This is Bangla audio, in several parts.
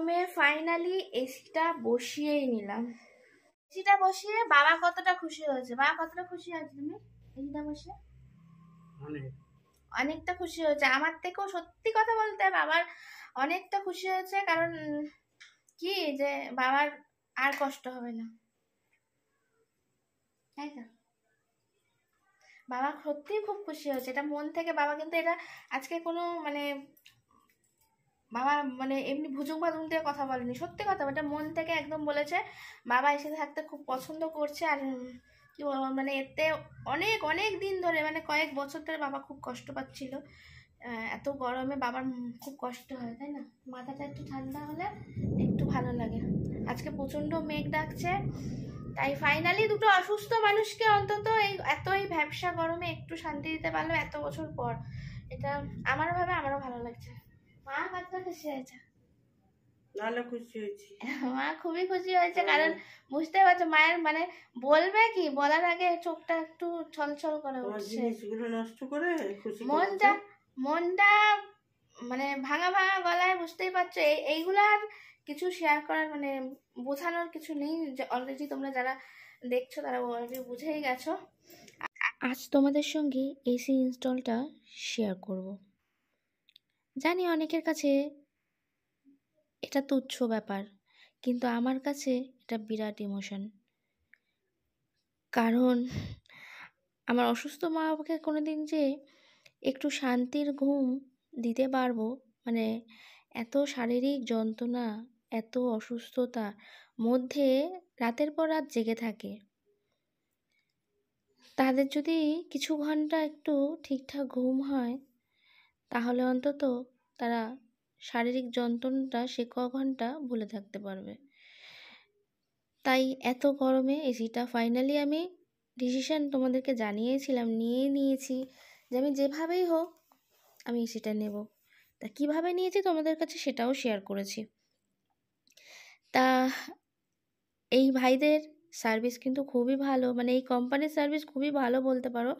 গরমে ফাইনালি এসিটা বসিয়েই নিলাম। এসিটা বসিয়ে বাবা কতটা খুশি হয়েছে, বাবা কতটা খুশি হয়েছে তুমি এসিটা বসিয়ে? অনেকটা খুশি হয়েছে। আমার থেকেও সত্যি কথা বলতে বাবার অনেকটা খুশি হয়েছে, কারণ কি যে বাবার আর কষ্ট হবে না, তাই তো? বাবা সত্যিই খুব খুশি হয়েছে, এটা মন থেকে। বাবা কিন্তু এটা আজকে কোনো বাবা এমনি ভুজুং ভাজুং দিয়ে কথা বলেনি, সত্যি কথা, এটা মন থেকে একদম বলেছে। বাবা এসে থাকতে খুব পছন্দ করছে। আর কি বলবো, এতে অনেক অনেক দিন ধরে, কয়েক বছর ধরে বাবা খুব কষ্ট পাচ্ছিল। এত গরমে বাবার খুব কষ্ট হয়, তাই না? মাথাটা একটু ঠান্ডা হলে একটু ভালো লাগে। আজকে প্রচণ্ড মেঘ ডাকছে, তাই ফাইনালি দুটো অসুস্থ মানুষকে অন্তত এই ভ্যাপসা গরমে একটু শান্তি দিতে পারলো এত বছর পর। এটা আমারও ভালো লাগছে। মা কতটা খুশি হয়েছে? ভালো খুশি হয়েছি। মা খুবই খুশি হয়েছে, কারণ বুঝতে পারছো মায়ের বলবে কি, বলার আগে চোখটা একটু ছলছল করে উঠছে। জিনিসগুলো নষ্ট করে খুশি মনটা ভাঙা ভাঙা গলায়, বুঝতেই পারছো। এইগুলো আর কিছু শেয়ার করার বোঝানোর কিছু নেই, যে অলরেডি তোমরা যারা দেখছো তারা অলরেডি বুঝেই গেছো। আজ তোমাদের সঙ্গে এসি ইনস্টলটা শেয়ার করব। জানি অনেকের কাছে এটা তুচ্ছ ব্যাপার, কিন্তু আমার কাছে এটা বিরাট ইমোশন। কারণ আমার অসুস্থ মা বাবাকে কোনোদিন যে একটু শান্তির ঘুম দিতে পারবো, এত শারীরিক যন্ত্রণা, এত অসুস্থতার মধ্যে রাতের পর রাত জেগে থাকে, তাদের যদি কিছু ঘন্টা একটু ঠিকঠাক ঘুম হয়, তাহলে অন্তত তারা শারীরিক যন্ত্রণাটা সে ক ঘন্টা ভুলে থাকতে পারবে। তাই এত গরমে এসিটা ফাইনালি আমি ডিসিশান তোমাদেরকে জানিয়েছিলাম, নিয়েছি যে আমি যেভাবেই হোক আমি এসিটা নেব। তা কীভাবে নিয়েছি তোমাদের কাছে সেটাও শেয়ার করেছি। তা এই ভাইদের সার্ভিস কিন্তু খুবই ভালো, এই কোম্পানির সার্ভিস খুবই ভালো বলতে পারো।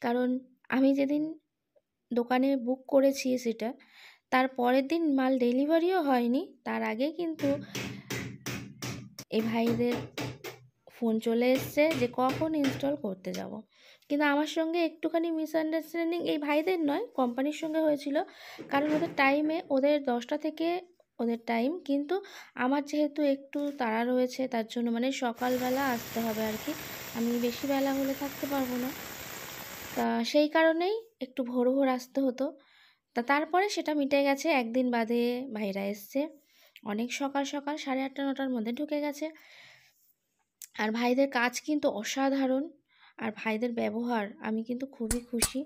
কারণ আমি যেদিন দোকানে বুক করেছি এসিটা, তার পরের দিন মাল ডেলিভারিও হয়নি, তার আগে কিন্তু এই ভাইদের ফোন চলে এসছে যে কখন ইনস্টল করতে যাব। কিন্তু আমার সঙ্গে একটুখানি মিসআন্ডারস্ট্যান্ডিং এই ভাইদের নয়, কোম্পানির সঙ্গে হয়েছিল। কারণ ওদের টাইমে, ওদের 10টা থেকে ওদের টাইম, কিন্তু আমার যেহেতু একটু তাড়া রয়েছে, তার জন্য সকালবেলা আসতে হবে আর কি, আমি বেশি বেলা হলে থাকতে পারবো না। তা সেই কারণেই একটু ভোর আসতে হতো। তারপরে সেটা মিটে গেছে, একদিন বাদে ভাইরা এসছে, অনেক সকাল 8:30 9টার মধ্যে ঢুকে গেছে। আর ভাইদের কাজ কিন্তু অসাধারণ, আর ভাইদের ব্যবহার আমি কিন্তু খুবই খুশি।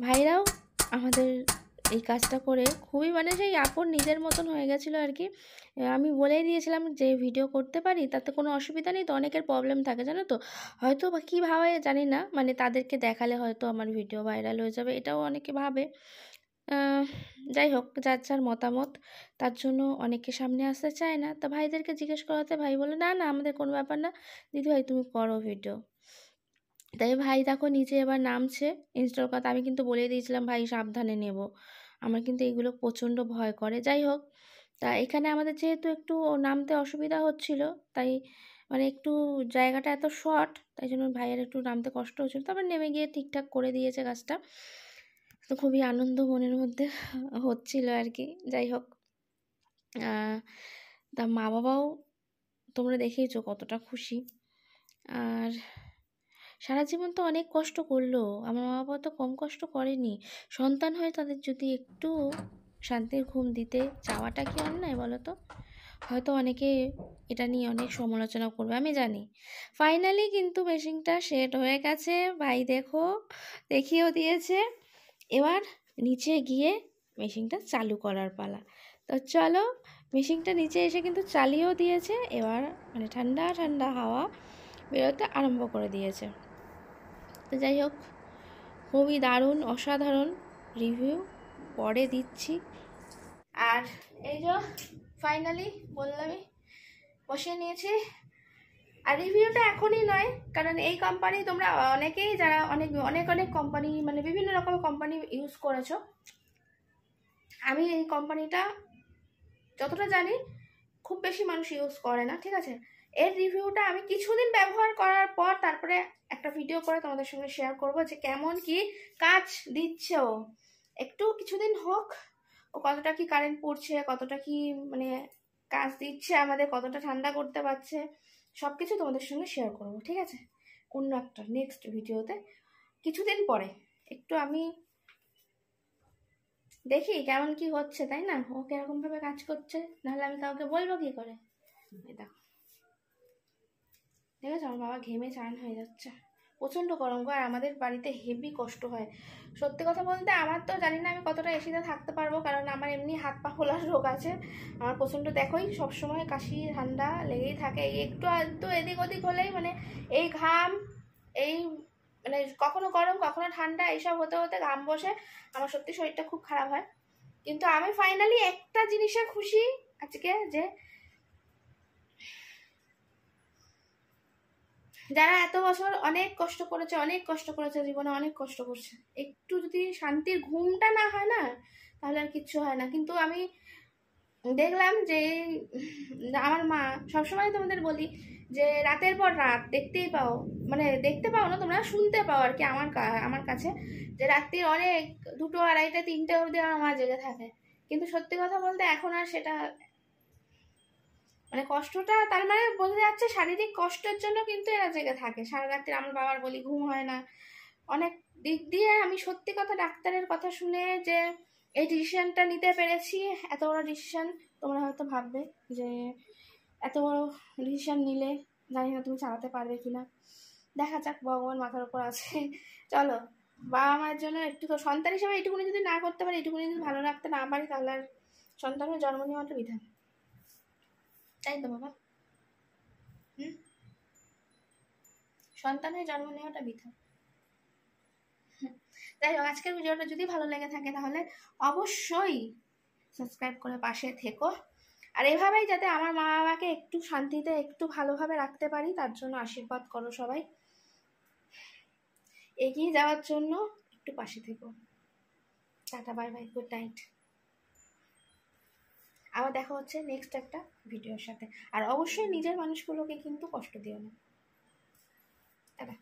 ভাইরাও আমাদের এই কাজটা করে খুবই সেই আপন নিজের মতন হয়ে গেছিলো আর কি। আমি বলেই দিয়েছিলাম যে ভিডিও করতে পারি, তাতে কোনো অসুবিধা নেই। তো অনেকের প্রবলেম থাকে জানো তো, হয়তো বা কী ভাবে জানি না, তাদেরকে দেখালে হয়তো আমার ভিডিও ভাইরাল হয়ে যাবে, এটাও অনেকে ভাবে। যাই হোক, যার যার মতামত, তার জন্য অনেকে সামনে আসতে চায় না। তা ভাইদেরকে জিজ্ঞেস করাতে ভাই বলে না আমাদের কোনো ব্যাপার না, দিদিভাই তুমি করো ভিডিও। তাই ভাই দেখো নিচে এবার নামছে ইনস্টল কথা। আমি কিন্তু বলে দিয়েছিলাম ভাই সাবধানে নেব, আমার কিন্তু এগুলো প্রচণ্ড ভয় করে। যাই হোক, তা এখানে আমাদের যেহেতু একটু নামতে অসুবিধা হচ্ছিল, তাই একটু জায়গাটা এত শর্ট, তাই জন্য ভাইয়ের একটু নামতে কষ্ট হচ্ছিল। তারপর নেমে গিয়ে ঠিকঠাক করে দিয়েছে কাজটা। তো খুবই আনন্দ মনের মধ্যে হচ্ছিল আর কি। যাই হোক, তা মা বাবাও তোমরা দেখেইছো কতটা খুশি। আর সারা জীবন তো অনেক কষ্ট করলো, আমার মা বাবা তো কম কষ্ট করেনি। সন্তান হয়ে তাদের যদি একটু শান্তির ঘুম দিতে চাওয়াটা কি অন্যায় বলো তো? হয়তো অনেকে এটা নিয়ে অনেক সমালোচনা করবে, আমি জানি। ফাইনালি কিন্তু মেশিনটা সেট হয়ে গেছে, ভাই দেখিয়েও দিয়েছে। এবার নিচে গিয়ে মেশিনটা চালু করার পালা। তো চলো, মেশিনটা নিচে এসে কিন্তু চালিয়েও দিয়েছে। এবার ঠান্ডা ঠান্ডা হাওয়া বেরোতে আরম্ভ করে দিয়েছে। তো যাই হোক, খুবই দারুণ অসাধারণ রিভিউ পরে দিচ্ছি। আর এই যে ফাইনালি বললামই বসিয়ে নিয়েছি। আর রিভিউটা এখনই নয়, কারণ এই কোম্পানি তোমরা অনেকেই যারা অনেক কোম্পানি বিভিন্ন রকম কোম্পানি ইউজ করেছো, আমি এই কোম্পানিটা যতটা জানি খুব বেশি মানুষ ইউজ করে না, ঠিক আছে। এর রিভিউটা আমি কিছুদিন ব্যবহার করার পর তারপরে একটা ভিডিও করে তোমাদের সঙ্গে শেয়ার করব যে কেমন কি কাজ দিচ্ছে ও। একটু কিছুদিন হোক, ও কতটা কি কারেন্ট পড়ছে, কতটা কি মানে কাজ দিচ্ছে আমাদের, কতটা ঠান্ডা করতে পারছে, সব কিছু তোমাদের সঙ্গে শেয়ার করব, ঠিক আছে, অন্য একটা নেক্সট ভিডিওতে। কিছুদিন পরে একটু আমি দেখি কেমন কি হচ্ছে, তাই না, ও কিরকম ভাবে কাজ করছে, নাহলে আমি কাউকে বলবো কি করে। দেখো ঠিক আছে, আমার বাবা ঘেমে চান হয়ে যাচ্ছে, প্রচণ্ড গরম গো, আর আমাদের বাড়িতে হেভি কষ্ট হয়। সত্যি কথা বলতে আমার তো জানি না আমি কতটা এসিতে থাকতে পারবো, কারণ আমার এমনি হাত পা ফোলার রোগ আছে। আমার প্রচণ্ড দেখোই সবসময় কাশি ঠান্ডা লেগেই থাকে, এই একটু আধটু এদিক ওদিক হলেই মানে এই ঘাম, এই মানে কখনো গরম কখনো ঠান্ডা, এইসব হতে হতে ঘাম বসে আমার সত্যি শরীরটা খুব খারাপ হয়। কিন্তু আমি ফাইনালি একটা জিনিসে খুশি আজকে, যে যারা এত বছর অনেক কষ্ট করেছে জীবনে, অনেক কষ্ট করছে, একটু যদি শান্তির ঘুমটা না হয় না তাহলে আর কিচ্ছু হয় না। কিন্তু আমি দেখলাম যে আমার মা, সবসময় তোমাদের বলি যে রাতের পর রাত দেখতেই পাও, মানে দেখতে পাও না তোমরা, শুনতে পাও আর কি আমার কাছে, যে রাত্রির অনেক 2টো 2:30 3টে অবধি আমার মা জেগে থাকে। কিন্তু সত্যি কথা বলতে এখন আর সেটা মানে কষ্টটা, তার মানে বোঝা যাচ্ছে শারীরিক কষ্টের জন্য কিন্তু এরা জেগে থাকে সারা রাত্রি। আমার বাবার বলি ঘুম হয় না, অনেক দিক দিয়ে আমি সত্যি কথা ডাক্তারের কথা শুনে যে এই ডিসিশনটা নিতে পেরেছি, এত বড় ডিসিশন। তোমরা হয়তো ভাববে যে এত বড় ডিসিশন নিলে জানি না তুমি চালাতে পারবে কিনা, দেখা যাক, ভগবান মাথার উপর আছে। চলো, বাবা মায়ের জন্য একটু তো সন্তান হিসেবে এইটুকুনি যদি না করতে পারি, এইটুকুনি যদি ভালো রাখতে না পারি, তাহলে আর সন্তানের জন্ম নেওয়াটা বিধান, তাই তো বাবা। সন্তানের জন্ম নেওয়াটা বৃথা। তাই আজকের ভিডিওটা যদি ভালো লেগে থাকে তাহলে অবশ্যই সাবস্ক্রাইব করে পাশে থেকো, আর এভাবেই যাতে আমার মা বাবাকে একটু শান্তিতে একটু ভালোভাবে রাখতে পারি তার জন্য আশীর্বাদ করো সবাই, এগিয়ে যাওয়ার জন্য একটু পাশে থেকো। Tata, bye bye, good night. আবার দেখা হচ্ছে নেক্সট একটা ভিডিওর সাথে, আর অবশ্যই নিজের মানুষগুলোকে কিন্তু কষ্ট দিও না। টাটা।